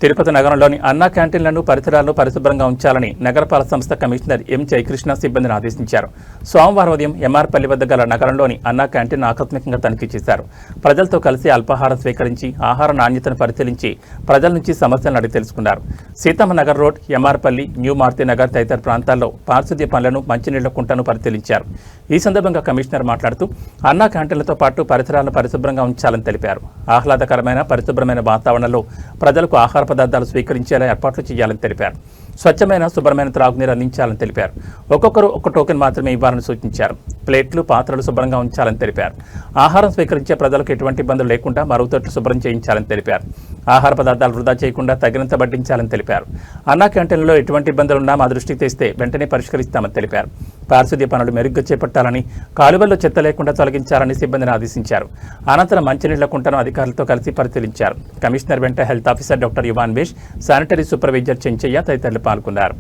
తిరుపతి నగరంలోని అన్నా క్యాంటీన్లను పరిసరాలను పరిశుభ్రంగా ఉంచాలని నగరపాలక సంస్థ కమిషనర్ ఎం జయకృష్ణ సిబ్బందిని ఆదేశించారు. సోమవారం ఉదయం ఎంఆర్పల్లి వద్ద గల నగరంలోని అన్నా క్యాంటీన్ ఆకస్మికంగా తనిఖీ చేశారు. ప్రజలతో కలిసి అల్పాహారం స్వీకరించి ఆహార నాణ్యతను పరిశీలించి ప్రజల నుంచి సమస్యలను అడిగి తెలుసుకున్నారు. సీతమ్మ నగర్ రోడ్, ఎంఆర్పల్లి, న్యూ మారుతి నగర్ తదితర ప్రాంతాల్లో పారిశుద్ధ్య పనులను, మంచినీళ్ల కుంటను పరిశీలించారు. ఈ సందర్భంగా కమిషనర్ మాట్లాడుతూ అన్నా క్యాంటీన్లతో పాటు పరిసరాలను పరిశుభ్రంగా ఉంచాలని తెలిపారు. ఆహ్లాదకరమైన, పరిశుభ్రమైన వాతావరణంలో ప్రజలకు ఆహార పదార్థాలు స్వీకరించేలా ఏర్పాట్లు చేయాలని తెలిపారు. స్వచ్ఛమైన, శుభ్రమైన త్రాగునీరు అందించాలని తెలిపారు. ఒక్కొక్కరు ఒక టోకెన్ మాత్రమే ఇవ్వాలని సూచించారు. ప్లేట్లు, పాత్రలు శుభ్రంగా ఉంచాలని తెలిపారు. ఆహారం స్వీకరించే ప్రజలకు ఎటువంటి ఇబ్బందులు లేకుండా మరుగుదొడ్లు శుభ్రం చేయించాలని తెలిపారు. ఆహార పదార్థాలు వృధా చేయకుండా తగినంత వడ్డించాలని తెలిపారు. అన్నా క్యాంటీన్లలో ఎటువంటి ఇబ్బందులున్నా మా దృష్టికి తెస్తే వెంటనే పరిష్కరిస్తామని తెలిపారు. పారిశుద్ధ్య పనులు మెరుగ్గా చేపట్టాలని, కాలువల్లో చెత్త లేకుండా తొలగించాలని సిబ్బందిని ఆదేశించారు. అనంతరం మంచినీళ్ల కుంటను అధికారులతో కలిసి పరిశీలించారు. కమిషనర్ వెంట హెల్త్ ఆఫీసర్ డాక్టర్ యువాన్ బేష్, శానిటరీ సూపర్వైజర్ చెంచయ్య తదితరులు పాల్గొన్నారు.